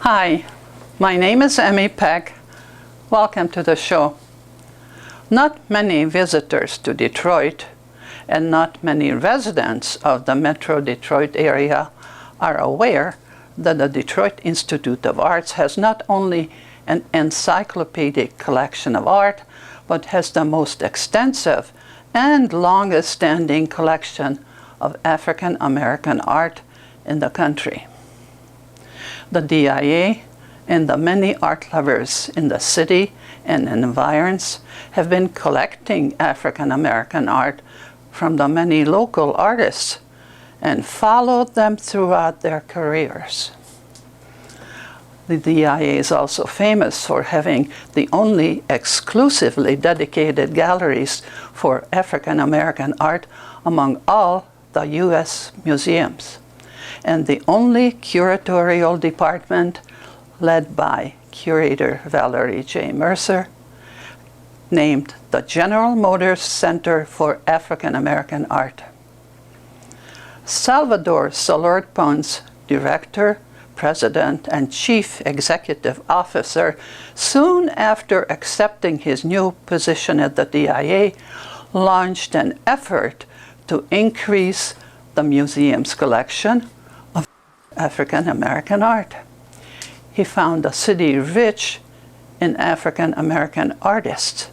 Hi, my name is Emmy Peck. Welcome to the show. Not many visitors to Detroit and not many residents of the Metro Detroit area are aware that the Detroit Institute of Arts has not only an encyclopedic collection of art, but has the most extensive and longest-standing collection of African American art in the country. The DIA and the many art lovers in the city and environs have been collecting African American art from the many local artists and followed them throughout their careers. The DIA is also famous for having the only exclusively dedicated galleries for African American art among all the U.S. museums, and the only curatorial department led by curator Valerie J. Mercer, named the General Motors Center for African American Art. Salvador Soler Pons, director, president, and chief executive officer, soon after accepting his new position at the DIA, launched an effort to increase the museum's collection of African American art. He found the city rich in African American artists.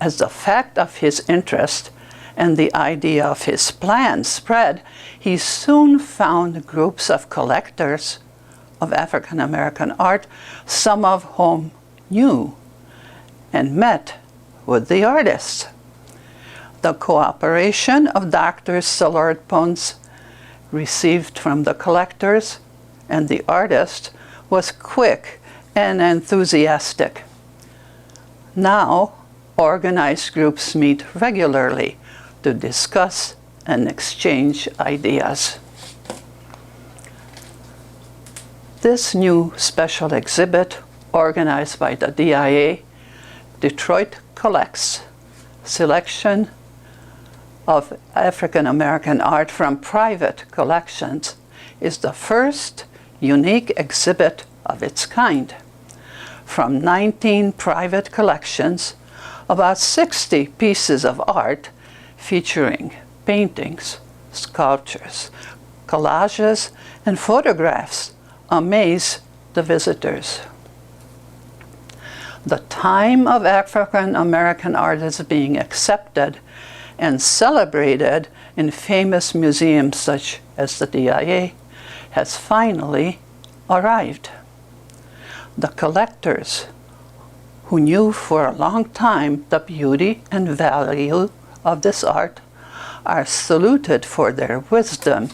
As the fact of his interest and the idea of his plan spread, he soon found groups of collectors of African American art, some of whom knew and met with the artists. The cooperation of Dr. Soler Pons received from the collectors and the artists was quick and enthusiastic. Now, organized groups meet regularly to discuss and exchange ideas. This new special exhibit, organized by the DIA, Detroit Collects, selection of African American art from private collections, is the first unique exhibit of its kind. From 19 private collections, about 60 pieces of art featuring paintings, sculptures, collages, and photographs amaze the visitors. The time of African American art is being accepted and celebrated in famous museums such as the DIA has finally arrived. The collectors, who knew for a long time the beauty and value of this art, are saluted for their wisdom,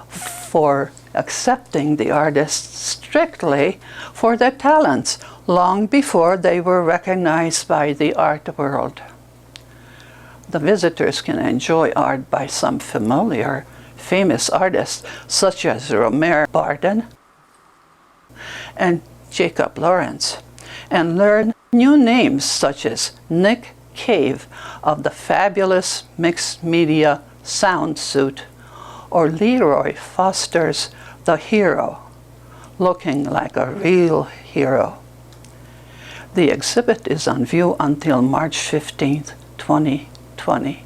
for accepting the artists strictly for their talents long before they were recognized by the art world. The visitors can enjoy art by some familiar, famous artists such as Romare Barden and Jacob Lawrence, and learn new names such as Nick Cave of the fabulous mixed media Sound Suit, or Leroy Foster's The Hero, looking like a real hero. The exhibit is on view until March 15th, 2020.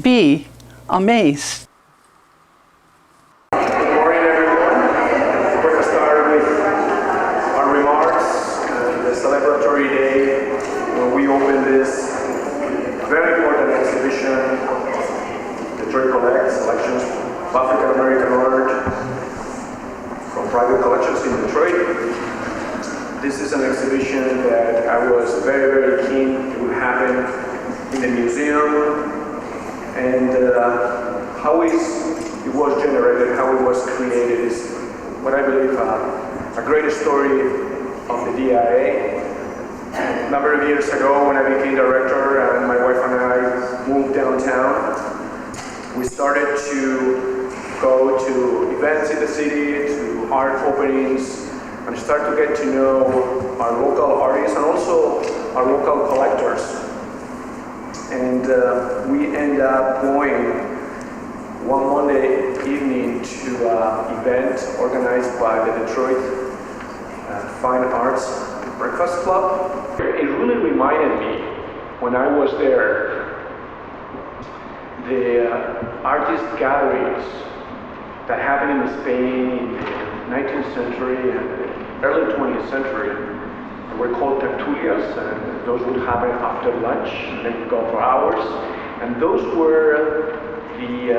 Be amazed. Good morning, everyone. We're going to start with our remarks on the celebratory day when we open this very important exhibition, Detroit Collects, selections of African American art from private collections in Detroit. This is an exhibition that I was very, very keen to happen in the museum, and how it was generated, how it was created is what I believe a great story of the DIA. A number of years ago, when I became director and my wife and I moved downtown, we started to go to events in the city, to art openings, and start to get to know our local artists and also our local collectors. And we end up going one Monday evening to an event organized by the Detroit Fine Arts Breakfast Club. It really reminded me, when I was there, the artist galleries that happened in Spain in the 19th century and early 20th century were called tertulias, and those would happen after lunch, and they would go for hours. And those were the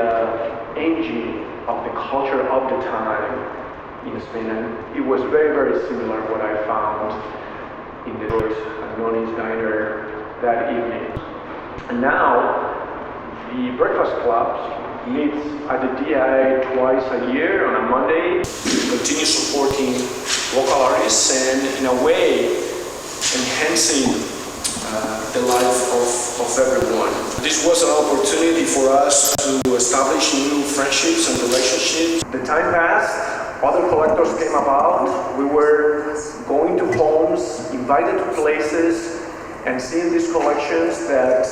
engine of the culture of the time in Spain. And it was very, very similar what I found in Detroit at Noni's Diner that evening. And now, the Breakfast Club meets at the DIA twice a year on a Monday. Continue supporting local artists and, in a way, enhancing the life of everyone. This was an opportunity for us to establish new friendships and relationships. The time passed, other collectors came about. We were going to homes, invited to places, and seeing these collections that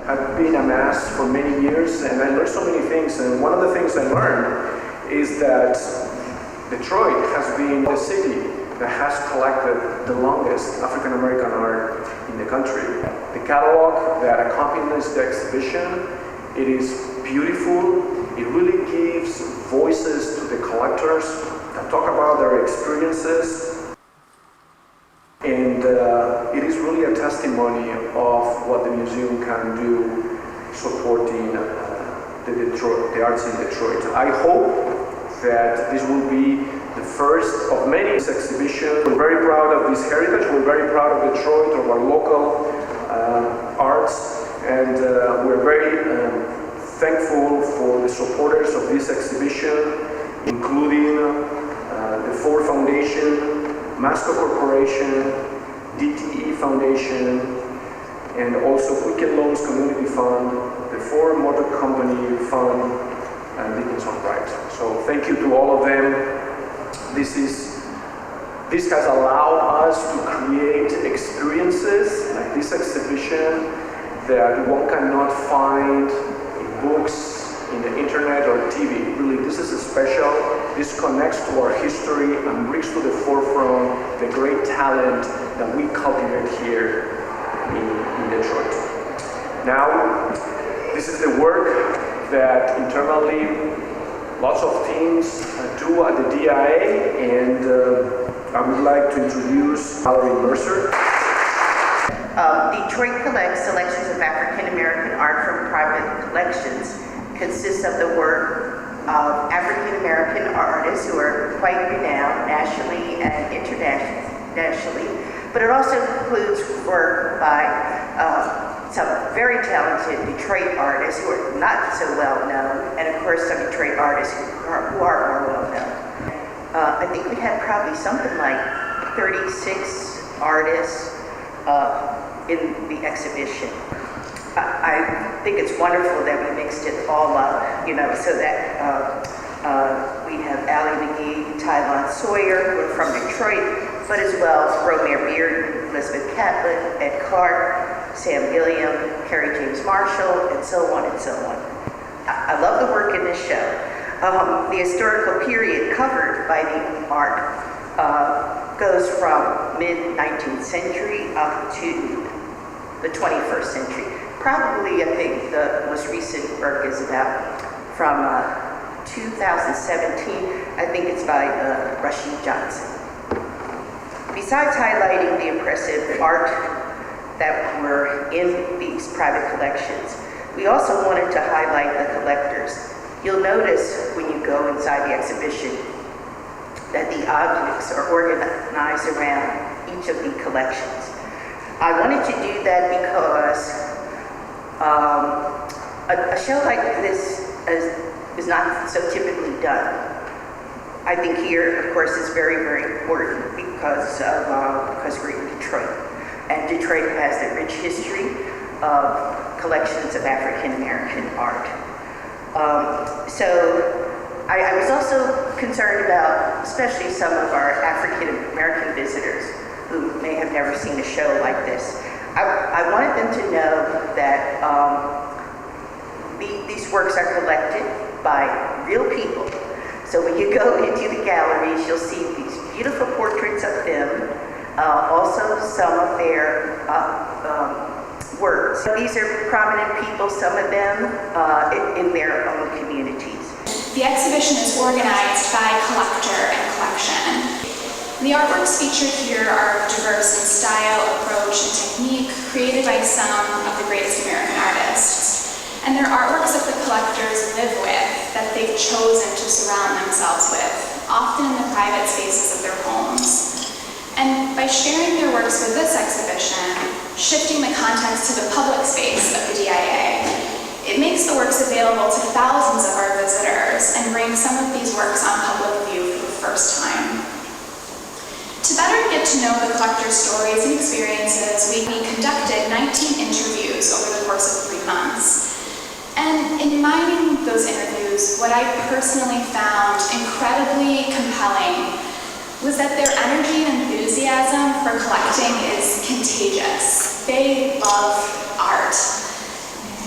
have been amassed for many years, and I learned so many things. And one of the things I learned is that Detroit has been the city that has collected the longest African American art in the country. The catalog that accompanies the exhibition, it is beautiful. It really gives voices to the collectors that talk about their experiences. And it is really a testimony of what the museum can do supporting the arts in Detroit. I hope that this will be the first of many exhibitions. We're very proud of this heritage. We're very proud of Detroit, of our local arts, and we're very thankful for the supporters of this exhibition, including the Ford Foundation, Masco Corporation, DTE Foundation, and also Quicken Loans Community Fund, the Ford Motor Company Fund, and Dickinson Wright. So thank you to all of them. This has allowed us to create experiences like this exhibition that one cannot find in books, in the internet or TV. Really, this is special. This connects to our history and brings to the forefront the great talent that we cultivate here in Detroit. Now, this is the work that internally lots of teams do at the DIA, and I would like to introduce Valerie Mercer. Detroit Collects selections of African American art from private collections consists of the work of African American artists who are quite renowned nationally and internationally, but it also includes work by some very talented Detroit artists who are not so well known, and of course some Detroit artists who are more well known. I think we had probably something like 36 artists in the exhibition. I think it's wonderful that we mixed it all up, so that we have Allie McGee, Tyvon Sawyer, who are from Detroit, but as well Romare Beard, Elizabeth Catlett, Ed Clark, Sam Gilliam, Kerry James Marshall, and so on and so on. I love the work in this show. The historical period covered by the art goes from mid-19th century up to the 21st century. Probably, I think the most recent work is about from 2017. I think it's by Rashid Johnson. Besides highlighting the impressive art that were in these private collections, we also wanted to highlight the collectors. You'll notice when you go inside the exhibition that the objects are organized around each of the collections. I wanted to do that because a show like this is not so typically done. I think here, of course, is very, very important because we're in Detroit. And Detroit has a rich history of collections of African American art. So I was also concerned about, especially some of our African American visitors who may have never seen a show like this. I wanted them to know that these works are collected by real people. So when you go into the galleries, you'll see these beautiful portraits of them, also some of their works. These are prominent people, some of them in their own communities. The exhibition is organized by collector and collection. The artworks featured here are diverse in style, approach, and technique, created by some of the greatest American artists. And they're artworks that the collectors live with, that they've chosen to surround themselves with, often in the private spaces of their homes. And by sharing their works with this exhibition, shifting the context to the public space of the DIA, it makes the works available to thousands of our visitors and brings some of these works on public view for the first time. To better get to know the collector's stories and experiences, we conducted 19 interviews over the course of 3 months. And in mining those interviews, what I personally found incredibly compelling was that their energy and enthusiasm for collecting is contagious. They love art.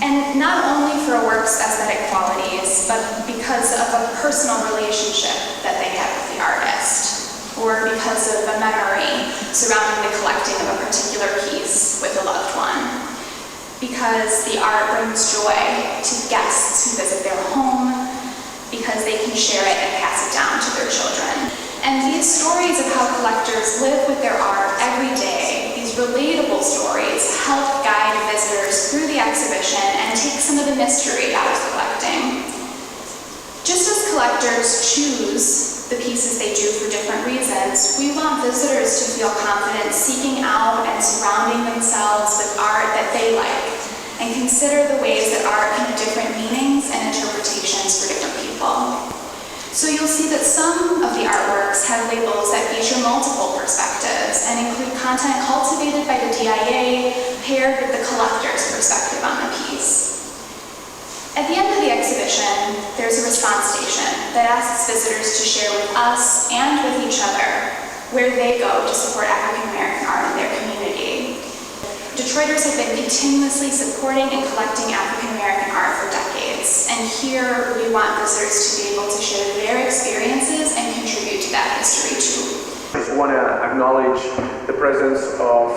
And not only for a work's aesthetic qualities, but because of a personal relationship that they have with the artist, or because of a memory surrounding the collecting of a particular piece with a loved one. Because the art brings joy to guests who visit their home, because they can share it and pass it down to their children. And these stories of how collectors live with their art every day, these relatable stories, help guide visitors through the exhibition and take some of the mystery out of collecting. Just as collectors choose the pieces they do for different reasons, we want visitors to feel confident seeking out and surrounding themselves with art that they like, and consider the ways that art can have different meanings and interpretations for different people. So you'll see that some of the artworks have labels that feature multiple perspectives and include content cultivated by the DIA paired with the collector's perspective on the piece. At the end of the exhibition, there's a response station that asks visitors to share with us and with each other where they go to support African American art in their community. Detroiters have been continuously supporting and collecting African American art for decades, and here we want visitors to be able to share their experiences and contribute to that history too. I just want to acknowledge the presence of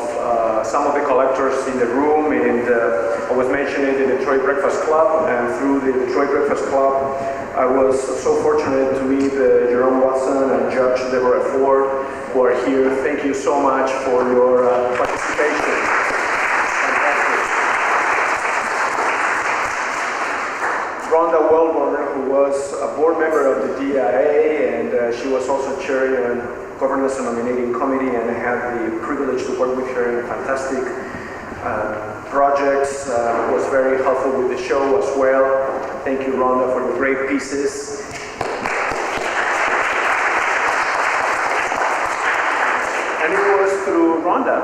some of the collectors in the room, and I was mentioning the Detroit Breakfast Club, and through the Detroit Breakfast Club I was so fortunate to meet Jerome Watson and Judge Deborah Ford, who are here. Thank you so much for your participation. Rhonda Welborn, who was a board member of the DIA, and she was also chair of the Governance and Nominating Committee, and I had the privilege to work with her in fantastic projects. Was very helpful with the show as well. Thank you, Rhonda, for the great pieces. And it was through Rhonda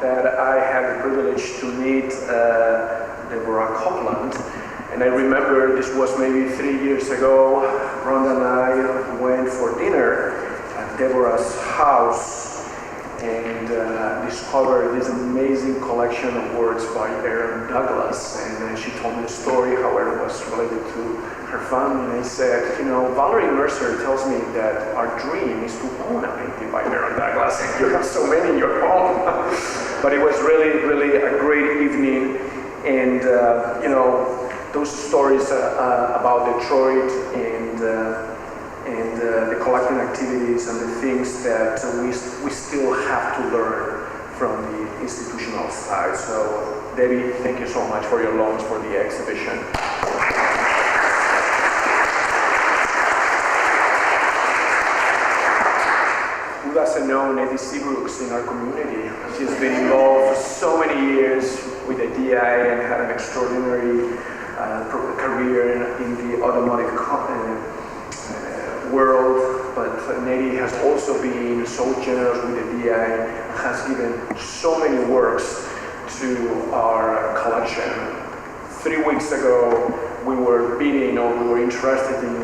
that I had the privilege to meet Deborah Copeland. And I remember this was maybe 3 years ago. Rhonda and I went for dinner at Deborah's house and discovered this amazing collection of works by Aaron Douglas. And she told me a story how it was related to her family. And I said, you know, Valerie Mercer tells me that our dream is to own a painting by Aaron Douglas. And you have so many in your home. But it was really, really a great evening. And, you know, those stories about Detroit and the collecting activities and the things that we still have to learn from the institutional side. So, Debbie, thank you so much for your loans for the exhibition. Who doesn't know Nettie Seabrooks in our community? She's been involved for so many years with the DI and had an extraordinary career in the automotive world, but Nettie has also been so generous with the DI, has given so many works to our collection. 3 weeks ago, we were bidding, or we were interested in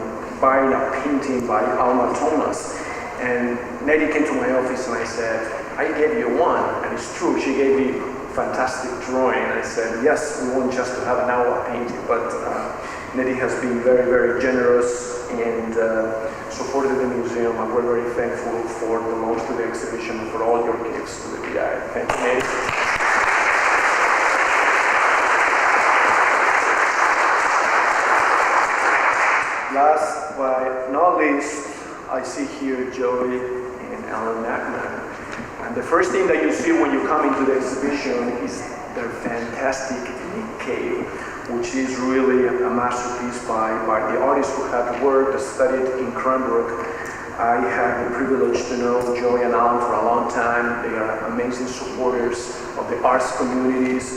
buying a painting by Alma Thomas, and Nettie came to my office and I said, I gave you one, and it's true, she gave me fantastic drawing. I said, yes, we want just to have an hour painting, but Nettie has been very, very generous and supported the museum museum, and we're very thankful for the launch to the exhibition and for all your gifts to the DI. Thank you, Nate. Last but not least, I see here Joey and Alan Nachman. And the first thing that you see when you come into the exhibition is their fantastic Nick Cave, which is really a masterpiece by the artists who have worked, studied in Cranbrook. I had the privilege to know Joey and Alan for a long time. They are amazing supporters of the arts communities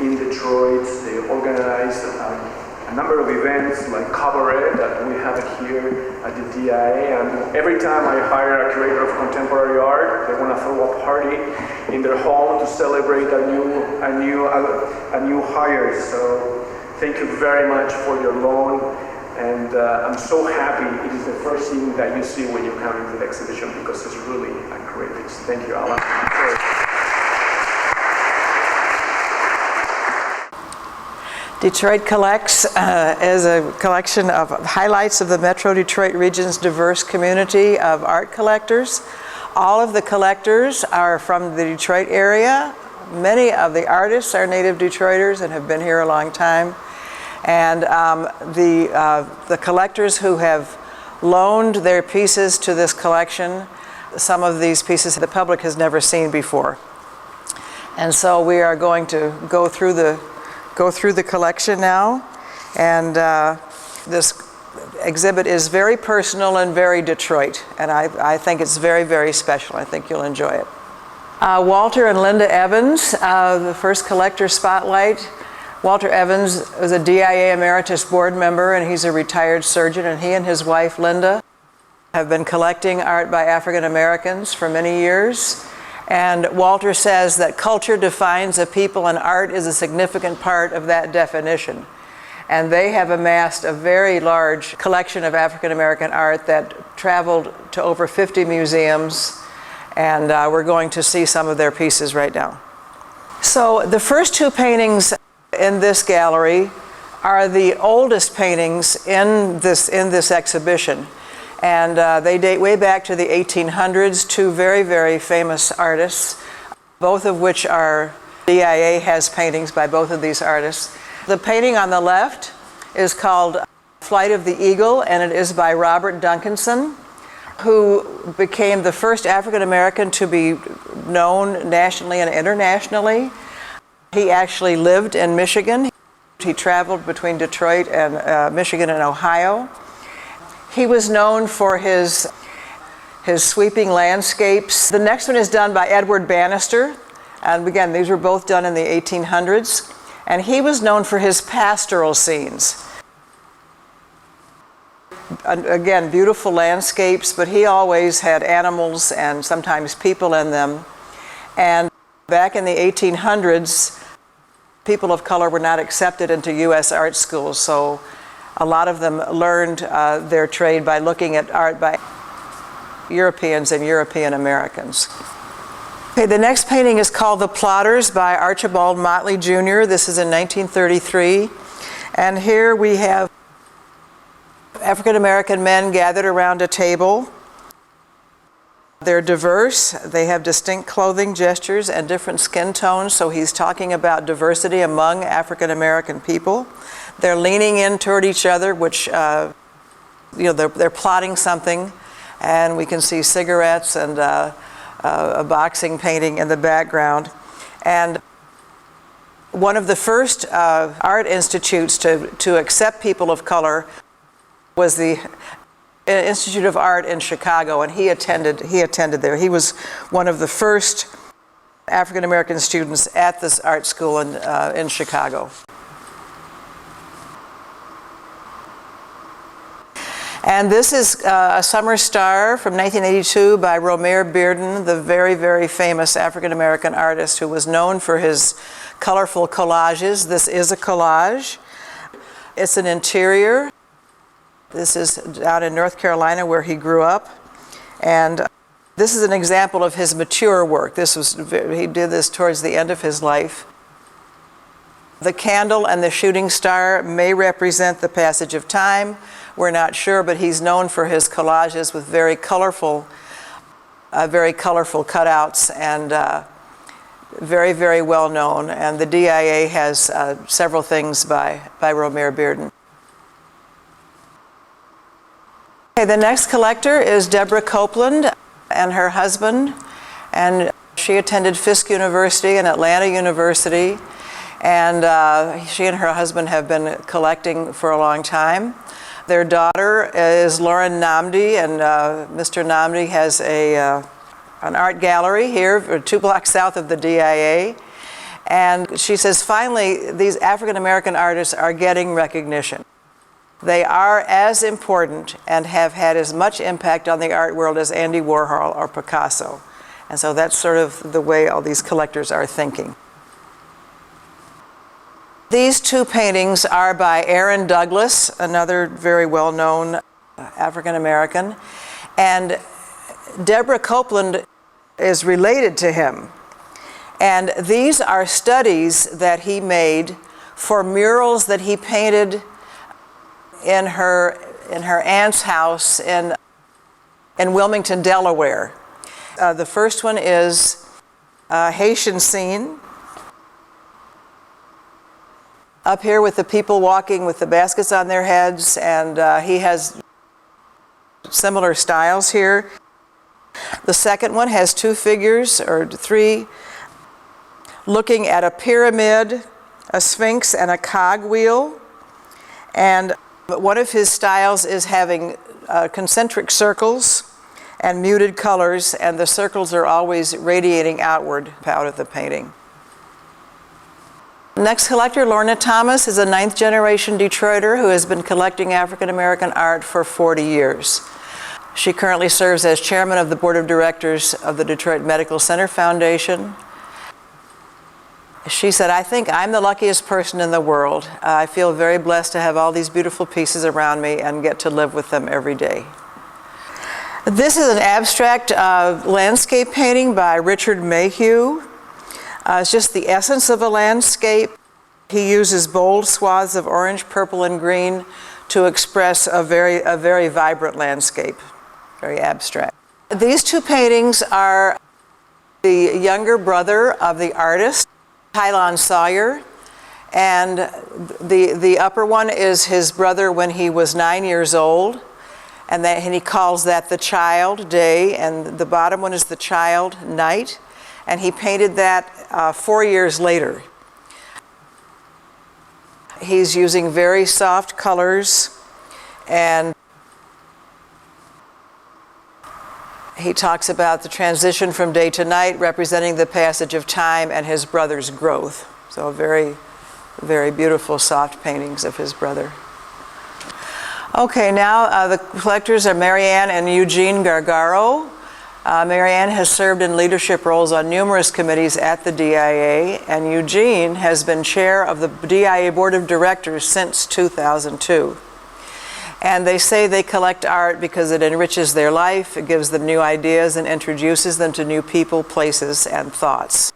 in Detroit. They organize a number of events like Cabaret that we have here at the DIA, and every time I hire a curator of contemporary art, they want to throw a party in their home to celebrate a new hire. So thank you very much for your loan, and I'm so happy it is the first thing that you see when you come into the exhibition, because it's really a great piece. Thank you, Alan. Detroit Collects is a collection of highlights of the Metro Detroit region's diverse community of art collectors. All of the collectors are from the Detroit area. Many of the artists are native Detroiters and have been here a long time. And the collectors who have loaned their pieces to this collection, some of these pieces the public has never seen before. And so we are going to go through the collection now, and this exhibit is very personal and very Detroit, and I think it's very, very special. I think you'll enjoy it. Walter and Linda Evans, the first collector spotlight. Walter Evans is a DIA Emeritus board member, and he's a retired surgeon, and he and his wife Linda have been collecting art by African Americans for many years. And Walter says that culture defines a people and art is a significant part of that definition. And they have amassed a very large collection of African American art that traveled to over 50 museums, and we're going to see some of their pieces right now. So the first two paintings in this gallery are the oldest paintings in this exhibition. And they date way back to the 1800s, two very, very famous artists, both of which are, DIA has paintings by both of these artists. The painting on the left is called Flight of the Eagle, and it is by Robert Duncanson, who became the first African American to be known nationally and internationally. He actually lived in Michigan. He traveled between Detroit and Michigan and Ohio. He was known for his sweeping landscapes. The next one is done by Edward Bannister. And again, these were both done in the 1800s. And he was known for his pastoral scenes. Again, beautiful landscapes, but he always had animals and sometimes people in them. And back in the 1800s, people of color were not accepted into U.S. art schools, so a lot of them learned their trade by looking at art by Europeans and European Americans. Okay, the next painting is called The Plotters by Archibald Motley Jr. This is in 1933. And here we have African American men gathered around a table. They're diverse. They have distinct clothing, gestures, and different skin tones. So he's talking about diversity among African American people. They're leaning in toward each other, which, they're plotting something. And we can see cigarettes and a boxing painting in the background. And one of the first art institutes to accept people of color was the Institute of Art in Chicago, and he attended there. He was one of the first African American students at this art school in Chicago. And this is A Summer Star from 1982 by Romare Bearden, the very, very famous African American artist who was known for his colorful collages. This is a collage. It's an interior. This is out in North Carolina where he grew up. And this is an example of his mature work. He did this towards the end of his life. The candle and the shooting star may represent the passage of time, we're not sure, but he's known for his collages with very colorful cutouts, and very, very well known. And the DIA has several things by Romare Bearden. Okay, the next collector is Deborah Copeland and her husband, and she attended Fisk University and Atlanta University, and she and her husband have been collecting for a long time. Their daughter is Lauren Namdi, and Mr. Namdi has an art gallery here 2 blocks south of the DIA. And she says, finally, these African American artists are getting recognition. They are as important and have had as much impact on the art world as Andy Warhol or Picasso. And so that's sort of the way all these collectors are thinking. These 2 paintings are by Aaron Douglas, another very well-known African American. And Deborah Copeland is related to him. And these are studies that he made for murals that he painted in her aunt's house in Wilmington, Delaware. The first one is a Haitian scene. Up here with the people walking with the baskets on their heads, and he has similar styles here. The second one has 2 figures, or 3, looking at a pyramid, a sphinx, and a cogwheel. And one of his styles is having concentric circles and muted colors, and the circles are always radiating outward out of the painting. Next collector, Lorna Thomas, is a 9th generation Detroiter who has been collecting African American art for 40 years. She currently serves as chairman of the board of directors of the Detroit Medical Center Foundation. She said, I think I'm the luckiest person in the world. I feel very blessed to have all these beautiful pieces around me and get to live with them every day. This is an abstract landscape painting by Richard Mayhew. It's just the essence of a landscape. He uses bold swaths of orange, purple, and green to express a very vibrant landscape, very abstract. These 2 paintings are the younger brother of the artist, Tylon Sawyer, and the upper one is his brother when he was 9 years old, and he calls that the child, day, and the bottom one is the child, night, and he painted that 4 years later. He's using very soft colors, and he talks about the transition from day to night representing the passage of time and his brother's growth. So very, very beautiful soft paintings of his brother. Okay, now the collectors are Marianne and Eugene Gargaro. Marianne has served in leadership roles on numerous committees at the DIA, and Eugene has been chair of the DIA Board of Directors since 2002. And they say they collect art because it enriches their life, it gives them new ideas, and introduces them to new people, places, and thoughts.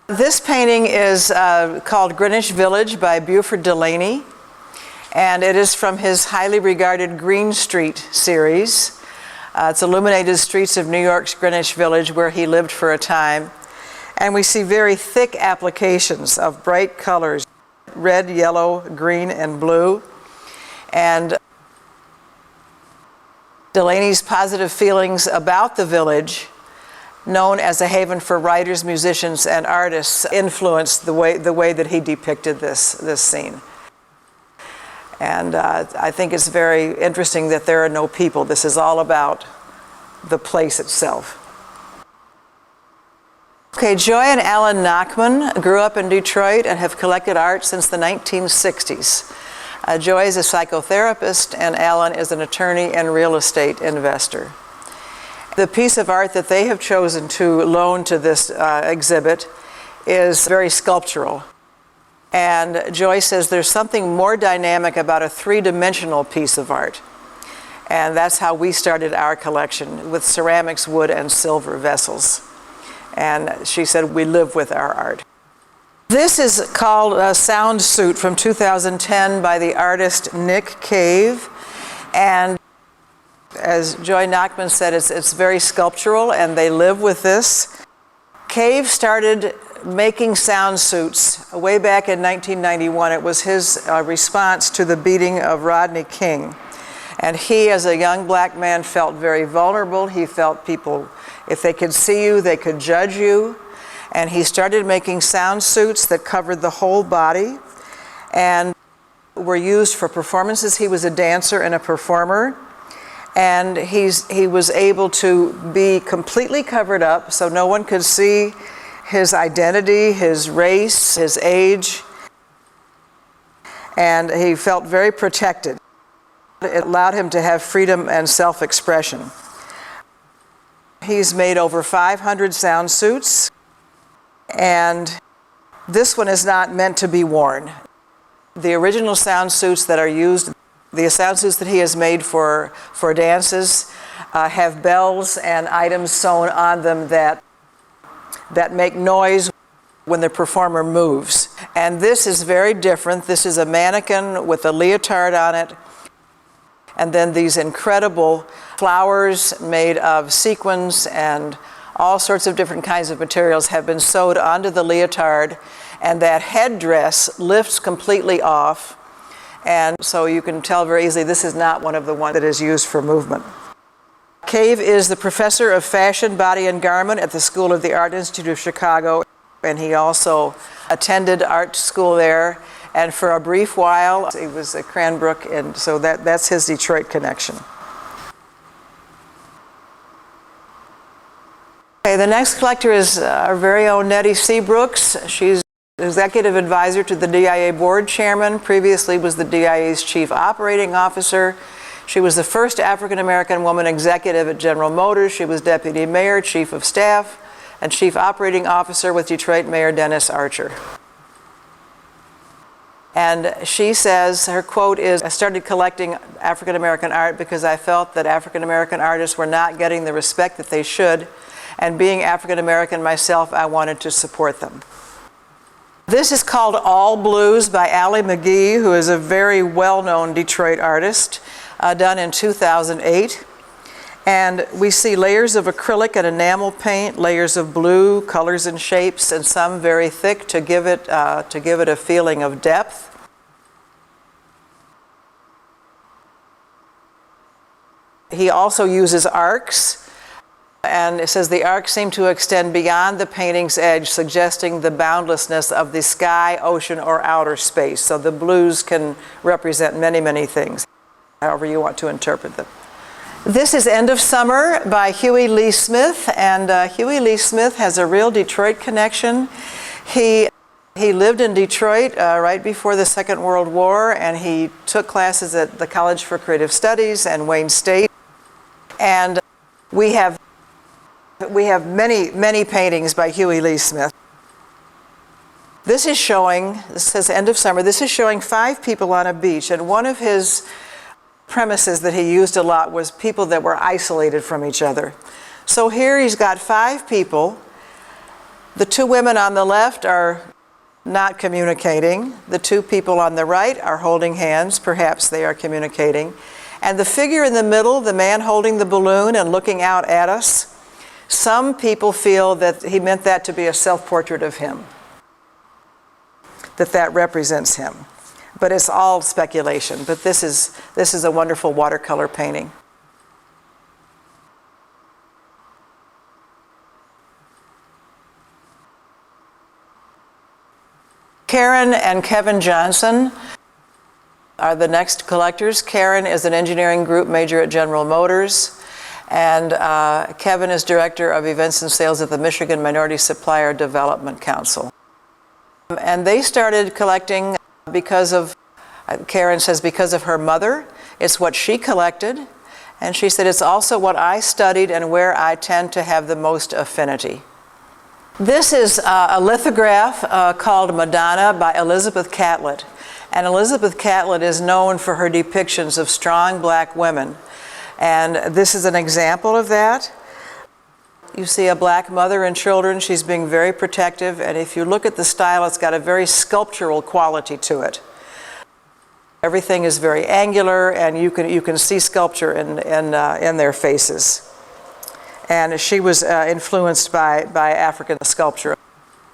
This painting is called Greenwich Village by Buford Delaney, and it is from his highly regarded Green Street series. It's illuminated streets of New York's Greenwich Village, where he lived for a time. And we see very thick applications of bright colors, red, yellow, green, and blue. And Delaney's positive feelings about the village, known as a haven for writers, musicians, and artists, influenced the way that he depicted this scene. And I think it's very interesting that there are no people. This is all about the place itself. Okay, Joy and Alan Nachman grew up in Detroit and have collected art since the 1960s. Joy is a psychotherapist, and Alan is an attorney and real estate investor. The piece of art that they have chosen to loan to this exhibit is very sculptural. And Joy says there's something more dynamic about a 3-dimensional piece of art. And that's how we started our collection, with ceramics, wood, and silver vessels. And she said we live with our art. This is called a Sound Suit from 2010 by the artist Nick Cave. And as Joy Nachman said, it's very sculptural, and they live with this. Cave started making sound suits way back in 1991. It was his response to the beating of Rodney King. And he, as a young black man, felt very vulnerable. He felt people, if they could see you, they could judge you. And he started making sound suits that covered the whole body and were used for performances. He was a dancer and a performer. And he was able to be completely covered up so no one could see his identity, his race, his age. And he felt very protected. It allowed him to have freedom and self-expression. He's made over 500 sound suits, and this one is not meant to be worn. The original sound suits that are used, the sound suits that he has made for dances, have bells and items sewn on them that make noise when the performer moves. And this is very different. This is a mannequin with a leotard on it, and then these incredible flowers made of sequins and all sorts of different kinds of materials have been sewed onto the leotard, and that headdress lifts completely off. And so you can tell very easily this is not one of the ones that is used for movement. Cave is the professor of fashion, body, and garment at the School of the Art Institute of Chicago, and he also attended art school there. And for a brief while, he was at Cranbrook, and so that's his Detroit connection. Okay, the next collector is our very own Nettie Seabrooks. She's executive advisor to the DIA board chairman, previously was the DIA's chief operating officer. She was the first African-American woman executive at General Motors. She was deputy mayor, chief of staff, and chief operating officer with Detroit Mayor Dennis Archer. And she says, her quote is, "I started collecting African-American art because I felt that African-American artists were not getting the respect that they should, and being African-American myself, I wanted to support them." This is called All Blues by Allie McGee, who is a very well-known Detroit artist, done in 2008. And we see layers of acrylic and enamel paint, layers of blue, colors and shapes, and some very thick to give it a feeling of depth. He also uses arcs, and it says the arcs seem to extend beyond the painting's edge, suggesting the boundlessness of the sky, ocean, or outer space. So the blues can represent many, many things, however you want to interpret them. This is End of Summer by Huey Lee Smith, and Huey Lee Smith has a real Detroit connection. He lived in Detroit right before the Second World War, and he took classes at the College for Creative Studies and Wayne State. And we have many, many paintings by Huey Lee Smith. This says End of Summer, this is showing 5 people on a beach, and one of his premises that he used a lot was people that were isolated from each other. So here he's got 5 people. The 2 women on the left are not communicating. The 2 people on the right are holding hands. Perhaps they are communicating. And the figure in the middle, the man holding the balloon and looking out at us, some people feel that he meant that to be a self-portrait of him, that represents him. But it's all speculation. But this is a wonderful watercolor painting. Karen and Kevin Johnson are the next collectors. Karen is an engineering group major at General Motors, and Kevin is director of events and sales at the Michigan Minority Supplier Development Council. And they started collecting because of, Karen says, because of her mother. It's what she collected, and she said it's also what I studied and where I tend to have the most affinity. This is a lithograph called Madonna by Elizabeth Catlett. And Elizabeth Catlett is known for her depictions of strong black women. And this is an example of that. You see a black mother and children. She's being very protective. And if you look at the style, it's got a very sculptural quality to it. Everything is very angular, and you can see sculpture in their faces. And she was influenced by African sculpture,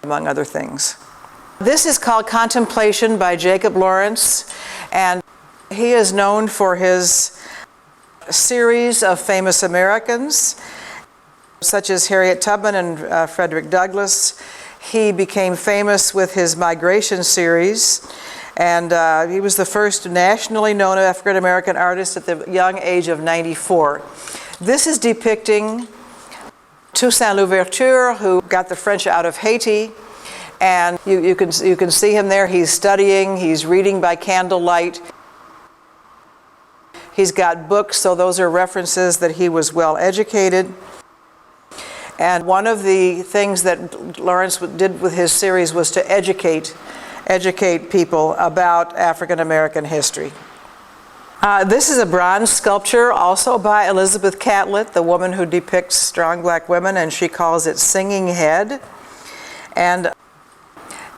among other things. This is called Contemplation by Jacob Lawrence, and he is known for his series of famous Americans, such as Harriet Tubman and Frederick Douglass. He became famous with his Migration series, and he was the first nationally known African American artist at the young age of 94. This is depicting Toussaint Louverture, who got the French out of Haiti, and you can see him there. He's studying, he's reading by candlelight. He's got books, so those are references that he was well educated. And one of the things that Lawrence did with his series was to educate people about African American history. This is a bronze sculpture also by Elizabeth Catlett, the woman who depicts strong black women, and she calls it Singing Head. And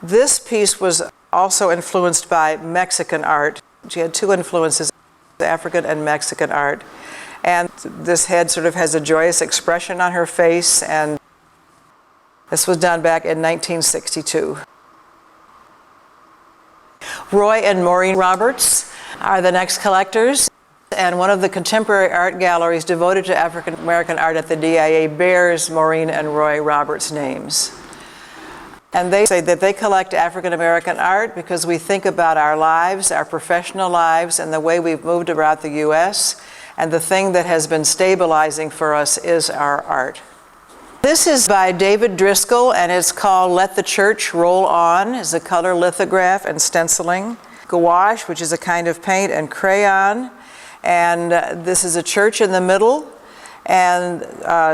this piece was also influenced by Mexican art. She had two influences, African and Mexican art. And this head sort of has a joyous expression on her face, and this was done back in 1962. Roy and Maureen Roberts are the next collectors, and one of the contemporary art galleries devoted to African American art at the DIA bears Maureen and Roy Roberts' names. And they say that they collect African American art because we think about our lives, our professional lives, and the way we've moved about the U.S., and the thing that has been stabilizing for us is our art. This is by David Driscoll, and it's called Let the Church Roll On. It's a color lithograph and stenciling. Gouache, which is a kind of paint, and crayon. And this is a church in the middle, and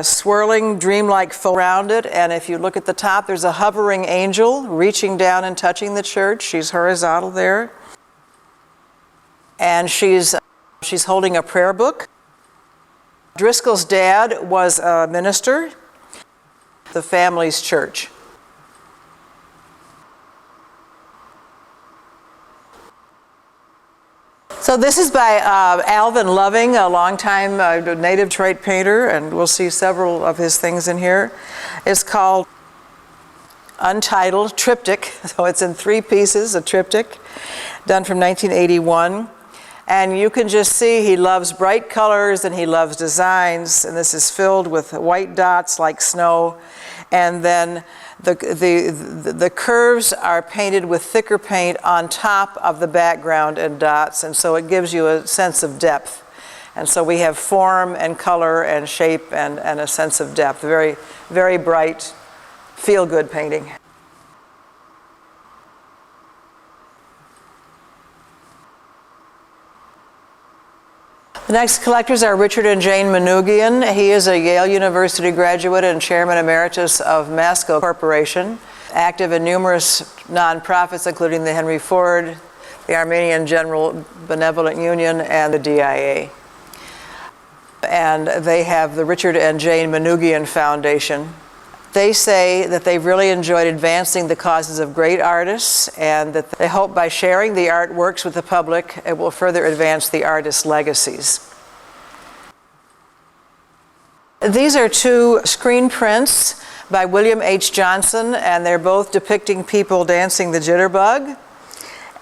swirling dreamlike folk around it. And if you look at the top, there's a hovering angel reaching down and touching the church. She's horizontal there. And she's holding a prayer book. Driscoll's dad was a minister, the family's church. So this is by Alvin Loving, a longtime native Detroit painter, and we'll see several of his things in here. It's called Untitled Triptych, so it's in 3 pieces, a triptych, done from 1981. And you can just see he loves bright colors and he loves designs, and this is filled with white dots like snow. And then the curves are painted with thicker paint on top of the background and dots, and so it gives you a sense of depth. And so we have form and color and shape and a sense of depth. Very, very bright, feel-good painting. The next collectors are Richard and Jane Manoogian. He is a Yale University graduate and chairman emeritus of Masco Corporation, active in numerous nonprofits, including the Henry Ford, the Armenian General Benevolent Union, and the DIA. And they have the Richard and Jane Manoogian Foundation. They say that they've really enjoyed advancing the causes of great artists, and that they hope by sharing the artworks with the public, it will further advance the artists' legacies. These are 2 screen prints by William H. Johnson, and they're both depicting people dancing the jitterbug.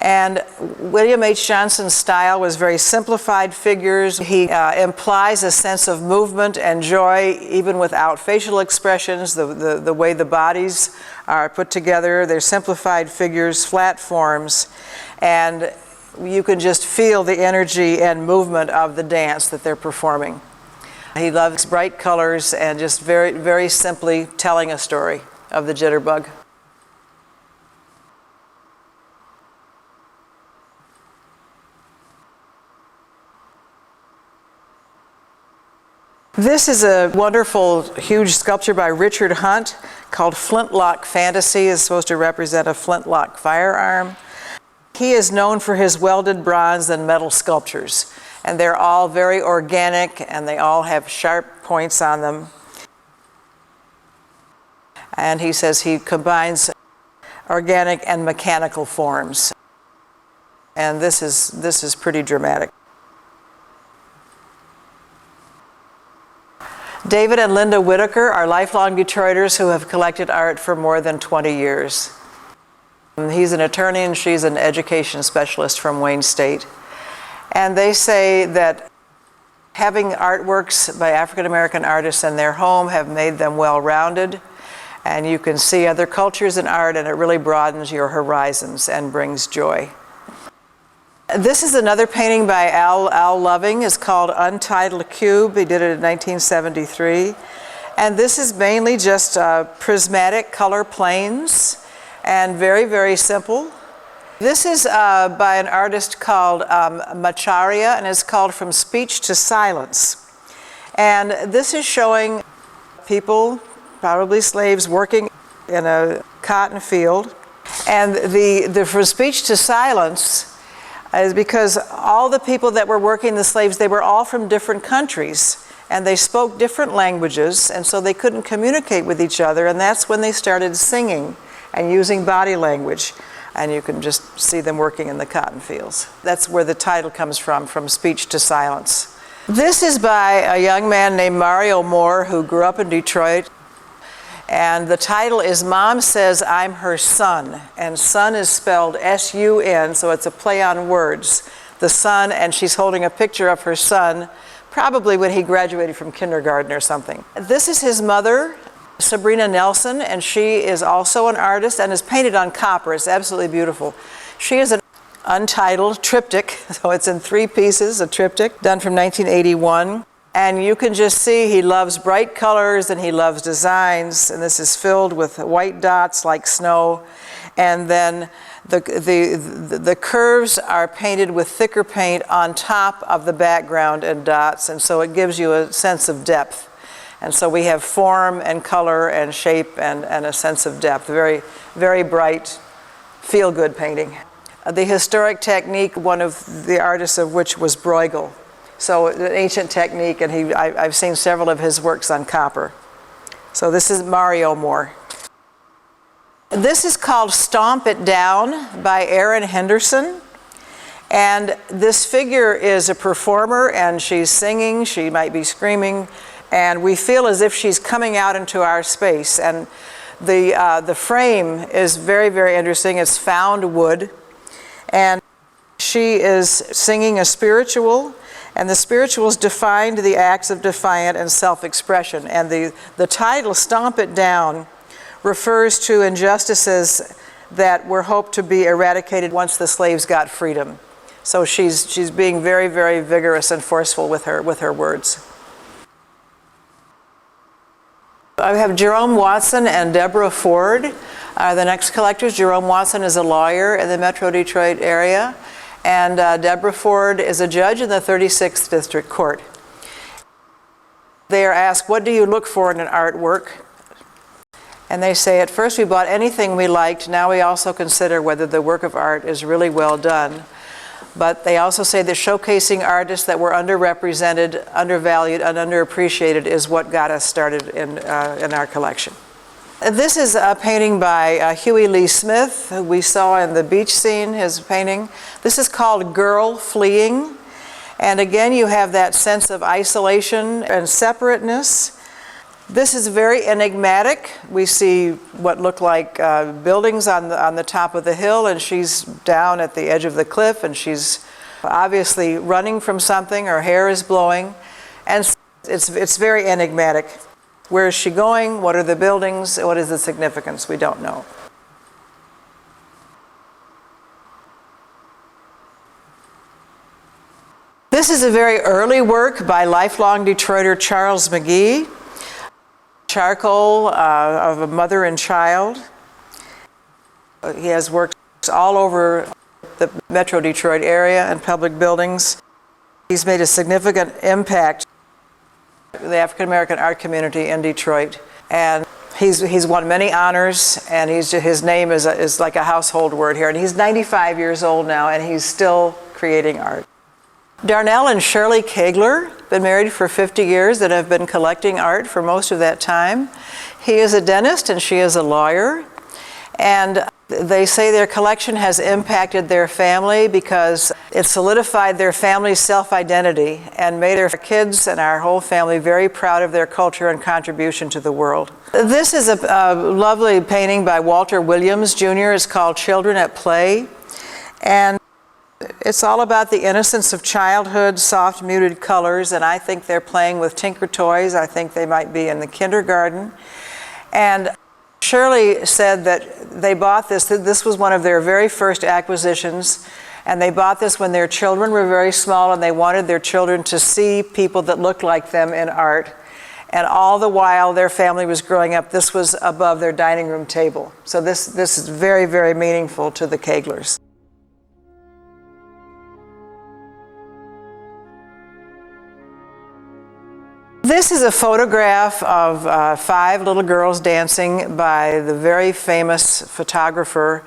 And William H. Johnson's style was very simplified figures. He implies a sense of movement and joy even without facial expressions, the way the bodies are put together. They're simplified figures, flat forms, and you can just feel the energy and movement of the dance that they're performing. He loves bright colors and just very, very simply telling a story of the jitterbug. This is a wonderful, huge sculpture by Richard Hunt called Flintlock Fantasy. It's supposed to represent a flintlock firearm. He is known for his welded bronze and metal sculptures, and they're all very organic, and they all have sharp points on them. And he says he combines organic and mechanical forms. And this is pretty dramatic. David and Linda Whitaker are lifelong Detroiters who have collected art for more than 20 years. He's an attorney and she's an education specialist from Wayne State. And they say that having artworks by African American artists in their home have made them well-rounded, and you can see other cultures in art, and it really broadens your horizons and brings joy. This is another painting by Al Loving. It's called Untitled Cube. He did it in 1973. And this is mainly just prismatic color planes and very, very simple. This is by an artist called Macharia, and it's called From Speech to Silence. And this is showing people, probably slaves, working in a cotton field. And the From Speech to Silence is because all the people that were working the slaves, they were all from different countries, and they spoke different languages, and so they couldn't communicate with each other, and that's when they started singing and using body language. And you can just see them working in the cotton fields. That's where the title comes from Speech to Silence. This is by a young man named Mario Moore who grew up in Detroit. And the title is Mom Says I'm Her Son. And son is spelled S-U-N, so it's a play on words. The son, and she's holding a picture of her son, probably when he graduated from kindergarten or something. This is his mother, Sabrina Nelson, and she is also an artist and is painted on copper. It's absolutely beautiful. She is an untitled triptych, so it's in 3 pieces, a triptych, done from 1981. And you can just see he loves bright colors and he loves designs, and this is filled with white dots like snow. And then the curves are painted with thicker paint on top of the background and dots, and so it gives you a sense of depth. And so we have form and color and shape and a sense of depth. Very, very bright, feel-good painting. The historic technique, one of the artists of which was Bruegel. So an ancient technique, and I've seen several of his works on copper. So this is Mario Moore. This is called Stomp It Down by Erin Henderson. And this figure is a performer, and she's singing, she might be screaming, and we feel as if she's coming out into our space. And the frame is very, very interesting. It's found wood, and she is singing a spiritual, and the spirituals defined the acts of defiant and self-expression. And the title, Stomp It Down, refers to injustices that were hoped to be eradicated once the slaves got freedom. So she's being very, very vigorous and forceful with her words. I have Jerome Watson and Deborah Ford are the next collectors. Jerome Watson is a lawyer in the Metro Detroit area, and Deborah Ford is a judge in the 36th District Court. They are asked, what do you look for in an artwork? And they say, at first we bought anything we liked, now we also consider whether the work of art is really well done. But they also say that showcasing artists that were underrepresented, undervalued, and underappreciated is what got us started in our collection. This is a painting by Huey Lee Smith, who we saw in the beach scene, his painting. This is called Girl Fleeing. And again, you have that sense of isolation and separateness. This is very enigmatic. We see what look like buildings on the top of the hill, and she's down at the edge of the cliff, and she's obviously running from something. Her hair is blowing, and it's very enigmatic. Where is she going? What are the buildings? What is the significance? We don't know. This is a very early work by lifelong Detroiter Charles McGee. Charcoal of a mother and child. He has worked all over the Metro Detroit area and public buildings. He's made a significant impact in the African American art community in Detroit, and he's won many honors, and his name is like a household word here. And he's 95 years old now, and he's still creating art. Darnell and Shirley Kegler, been married for 50 years and have been collecting art for most of that time. He is a dentist and she is a lawyer. And they say their collection has impacted their family because it solidified their family's self-identity and made their kids and our whole family very proud of their culture and contribution to the world. This is a lovely painting by Walter Williams Jr. It's called Children at Play. And it's all about the innocence of childhood, soft muted colors, and I think they're playing with Tinker Toys. I think they might be in the kindergarten. And Shirley said that they bought this. This was one of their very first acquisitions, and they bought this when their children were very small, and they wanted their children to see people that looked like them in art. And all the while their family was growing up, this was above their dining room table. So this is very, very meaningful to the Keglers. This is a photograph of 5 little girls dancing by the very famous photographer,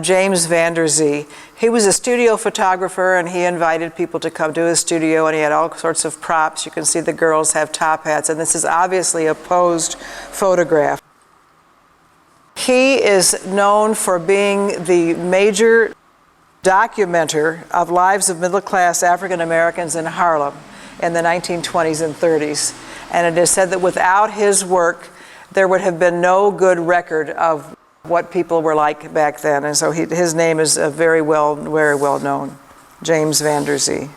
James Van Der Zee. He was a studio photographer, and he invited people to come to his studio, and he had all sorts of props. You can see the girls have top hats, and this is obviously a posed photograph. He is known for being the major documenter of lives of middle-class African Americans in Harlem in the 1920s and 30s. And it is said that without his work, there would have been no good record of what people were like back then. And so his name is very well known, James Van Der Zee.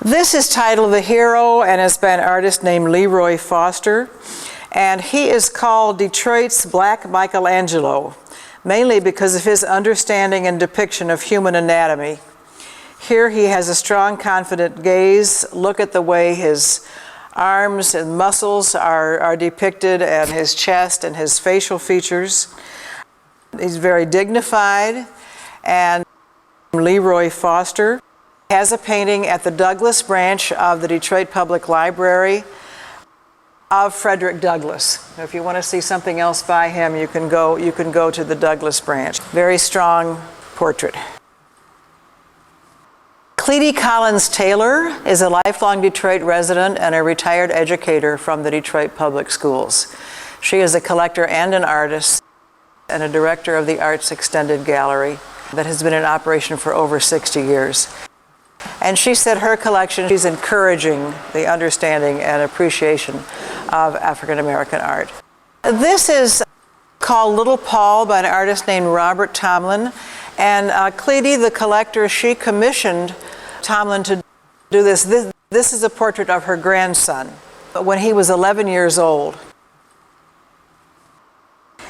This is titled The Hero, and it's by an artist named Leroy Foster. And he is called Detroit's Black Michelangelo, mainly because of his understanding and depiction of human anatomy. Here he has a strong, confident gaze. Look at the way his arms and muscles are depicted, and his chest and his facial features. He's very dignified. And Leroy Foster has a painting at the Douglass branch of the Detroit Public Library of Frederick Douglass. If you want to see something else by him, you can go to the Douglass branch. Very strong portrait. Cleety Collins Taylor is a lifelong Detroit resident and a retired educator from the Detroit Public Schools. She is a collector and an artist and a director of the Arts Extended Gallery that has been in operation for over 60 years. And she said her collection, she's encouraging the understanding and appreciation of African American art. This is called Little Paul by an artist named Robert Tomlin. And Cleety, the collector, she commissioned Tomlin to do this. This is a portrait of her grandson when he was 11 years old.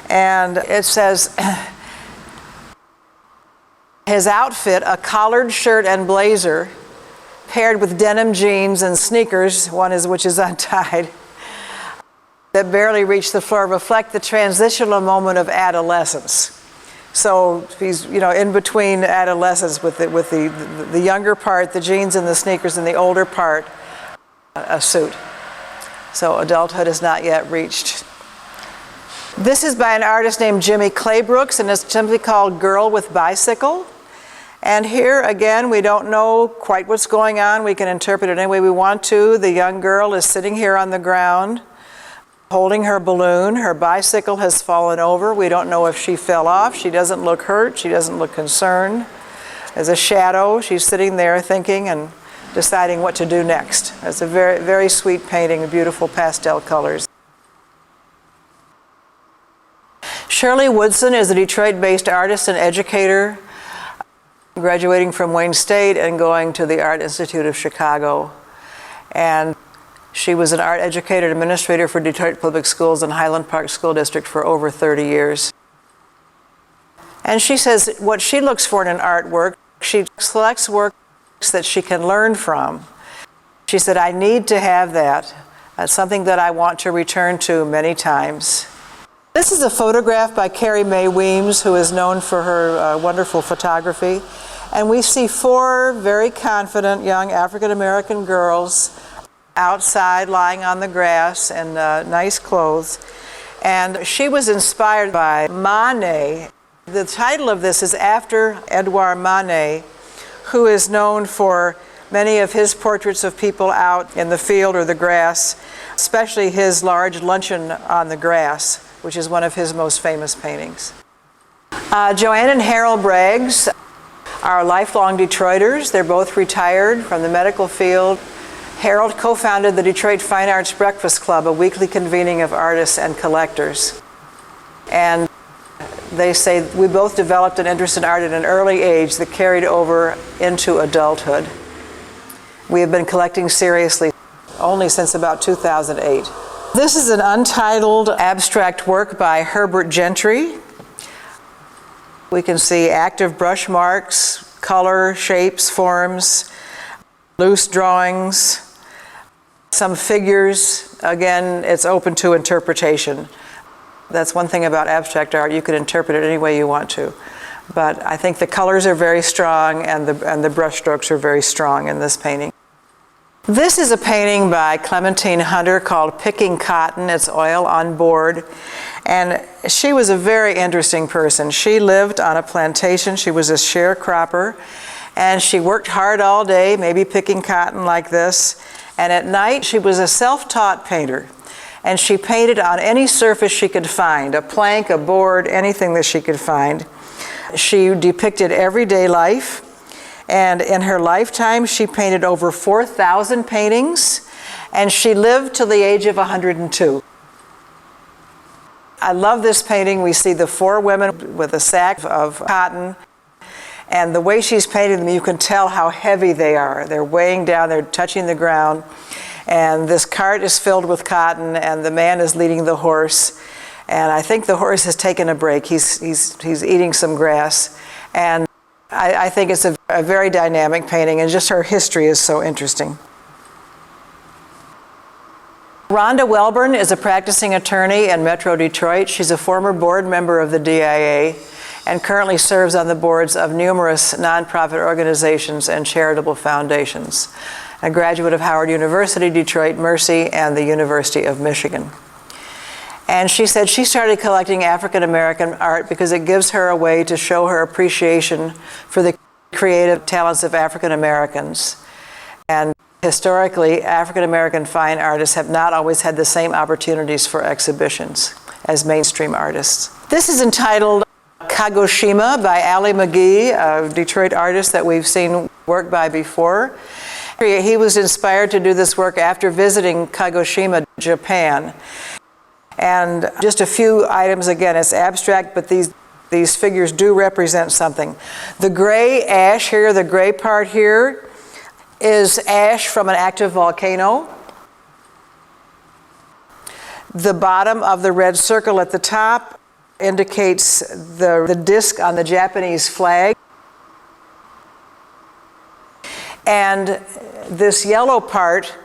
And it says, his outfit, a collared shirt and blazer, paired with denim jeans and sneakers, which is untied, that barely reach the floor, reflect the transitional moment of adolescence. So he's, in between adolescence with the younger part, the jeans and the sneakers, and the older part, a suit. So adulthood has not yet reached. This is by an artist named Jimmy Claybrooks, and it's simply called Girl with Bicycle. And here, again, we don't know quite what's going on. We can interpret it any way we want to. The young girl is sitting here on the ground, holding her balloon. Her bicycle has fallen over. We don't know if she fell off. She doesn't look hurt. She doesn't look concerned. As a shadow, she's sitting there thinking and deciding what to do next. It's a very, very sweet painting with beautiful pastel colors. Shirley Woodson is a Detroit-based artist and educator, graduating from Wayne State and going to the Art Institute of Chicago. And she was an art educator and administrator for Detroit Public Schools and Highland Park School District for over 30 years. And she says what she looks for in an artwork, she selects works that she can learn from. She said, I need to have that. That's something that I want to return to many times. This is a photograph by Carrie Mae Weems, who is known for her wonderful photography. And we see 4 very confident young African American girls outside lying on the grass in nice clothes. And she was inspired by Manet. The title of this is after Edouard Manet, who is known for many of his portraits of people out in the field or the grass, especially his large luncheon on the grass. which is one of his most famous paintings. Joanne and Harold Braggs are lifelong Detroiters. They're both retired from the medical field. Harold co-founded the Detroit Fine Arts Breakfast Club, a weekly convening of artists and collectors. And they say we both developed an interest in art at an early age that carried over into adulthood. We have been collecting seriously only since about 2008. This is an untitled abstract work by Herbert Gentry. We can see active brush marks, color, shapes, forms, loose drawings, some figures. Again, it's open to interpretation. That's one thing about abstract art, you can interpret it any way you want to. But I think the colors are very strong and the brush strokes are very strong in this painting. This is a painting by Clementine Hunter called Picking Cotton. It's oil on board. And she was a very interesting person. She lived on a plantation. She was a sharecropper. And she worked hard all day, maybe picking cotton like this. And at night, she was a self-taught painter. And she painted on any surface she could find, a plank, a board, anything that she could find. She depicted everyday life. And in her lifetime, she painted over 4,000 paintings, and she lived till the age of 102. I love this painting. We see the four women with a sack of cotton, and the way she's painted them, you can tell how heavy they are. They're weighing down, they're touching the ground, and this cart is filled with cotton, and the man is leading the horse, and I think the horse has taken a break. He's eating some grass, and I think it's a very dynamic painting, and just her history is so interesting. Rhonda Welburn is a practicing attorney in Metro Detroit. She's a former board member of the DIA and currently serves on the boards of numerous nonprofit organizations and charitable foundations. A graduate of Howard University, Detroit Mercy, and the University of Michigan. And she said she started collecting African American art because it gives her a way to show her appreciation for the creative talents of African Americans. And historically, African American fine artists have not always had the same opportunities for exhibitions as mainstream artists. This is entitled Kagoshima by Ali McGee, a Detroit artist that we've seen work by before. He was inspired to do this work after visiting Kagoshima, Japan. And just a few items, again, it's abstract, but these figures do represent something. The gray ash here, the gray part here, is ash from an active volcano. The bottom of the red circle at the top indicates the disc on the Japanese flag. And this yellow part,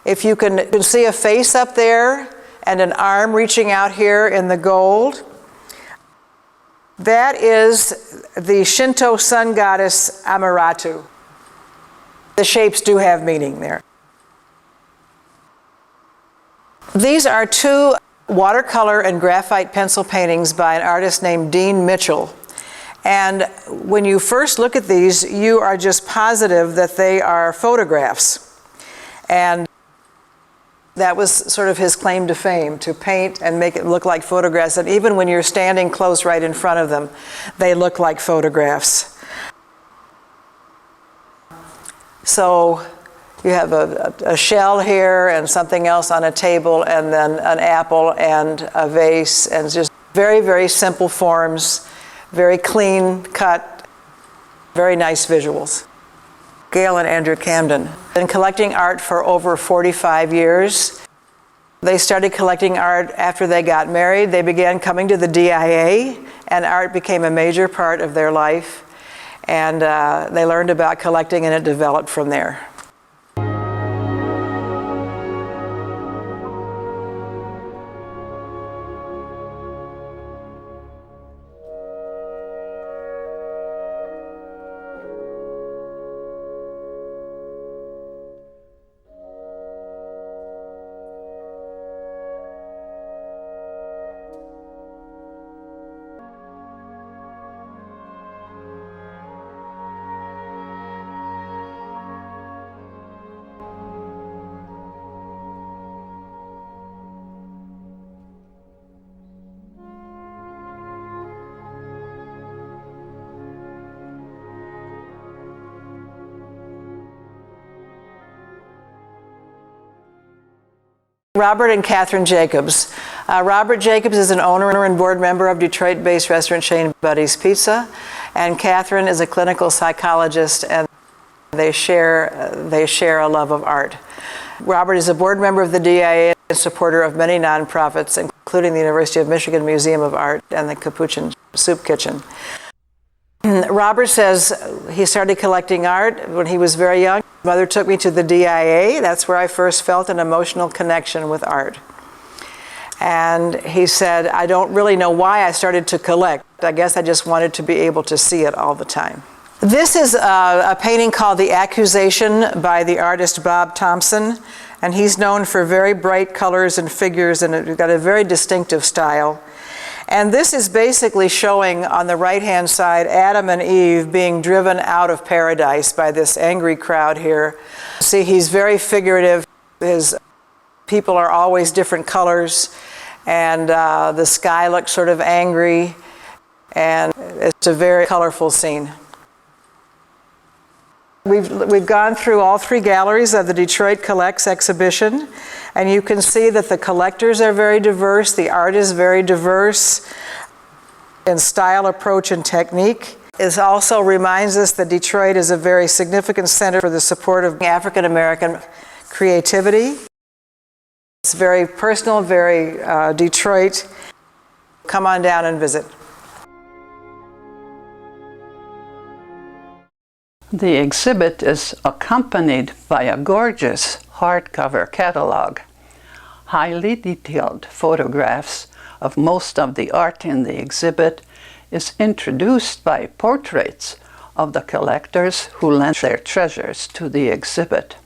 if you can see a face up there, and an arm reaching out here in the gold. That is the Shinto sun goddess Amaratu. The shapes do have meaning there. These are two watercolor and graphite pencil paintings by an artist named Dean Mitchell. And when you first look at these, you are just positive that they are photographs. And that was sort of his claim to fame, to paint and make it look like photographs. And even when you're standing close right in front of them, they look like photographs. So you have a shell here and something else on a table, and then an apple and a vase, and just very, very simple forms, very clean cut, very nice visuals. Gail and Andrew Camden. Been collecting art for over 45 years. They started collecting art after they got married. They began coming to the DIA, and art became a major part of their life. And they learned about collecting, and it developed from there. Robert and Catherine Jacobs. Robert Jacobs is an owner and board member of Detroit-based restaurant chain Buddy's Pizza, and Catherine is a clinical psychologist, and they share a love of art. Robert is a board member of the DIA and supporter of many nonprofits, including the University of Michigan Museum of Art and the Capuchin Soup Kitchen. Robert says he started collecting art when he was very young. Mother took me to the DIA. That's where I first felt an emotional connection with art. And he said, I don't really know why I started to collect. I guess I just wanted to be able to see it all the time. This is a painting called The Accusation by the artist Bob Thompson. And he's known for very bright colors and figures, and it's got a very distinctive style. And this is basically showing on the right-hand side Adam and Eve being driven out of paradise by this angry crowd here. See, he's very figurative. His people are always different colors, and the sky looks sort of angry, and it's a very colorful scene. We've gone through all three galleries of the Detroit Collects exhibition, and you can see that the collectors are very diverse, the art is very diverse in style, approach, and technique. It also reminds us that Detroit is a very significant center for the support of African American creativity. It's very personal, very Detroit. Come on down and visit. The exhibit is accompanied by a gorgeous hardcover catalog. Highly detailed photographs of most of the art in the exhibit is introduced by portraits of the collectors who lent their treasures to the exhibit.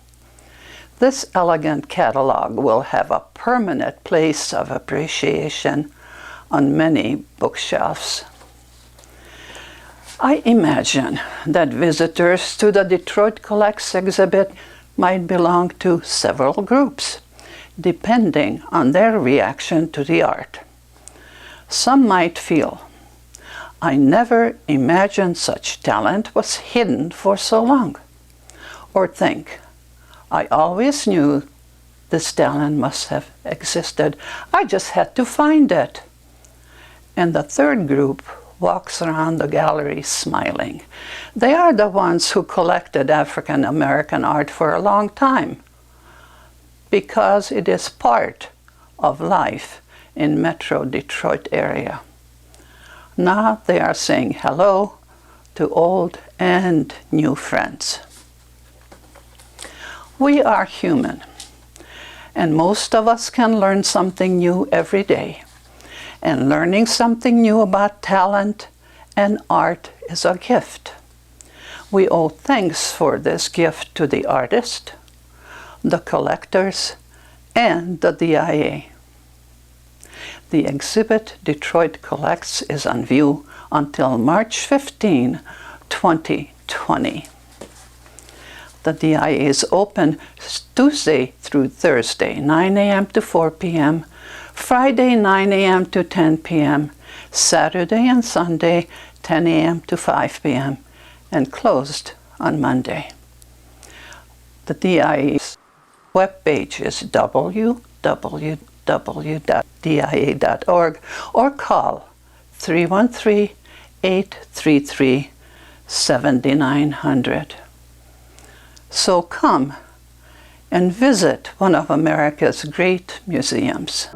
This elegant catalog will have a permanent place of appreciation on many bookshelves. I imagine that visitors to the Detroit Collects exhibit might belong to several groups, depending on their reaction to the art. Some might feel, I never imagined such talent was hidden for so long. Or think, I always knew this talent must have existed. I just had to find it. And the third group walks around the gallery smiling. They are the ones who collected African American art for a long time, because it is part of life in Metro Detroit area. Now they are saying hello to old and new friends. We are human, and most of us can learn something new every day. And learning something new about talent and art is a gift. We owe thanks for this gift to the artist, the collectors, and the DIA. The exhibit Detroit Collects is on view until March 15, 2020. The DIA is open Tuesday through Thursday, 9 a.m. to 4 p.m., Friday, 9 a.m. to 10 p.m., Saturday and Sunday, 10 a.m. to 5 p.m., and closed on Monday. The DIA's webpage is www.dia.org or call 313-833-7900. So come and visit one of America's great museums.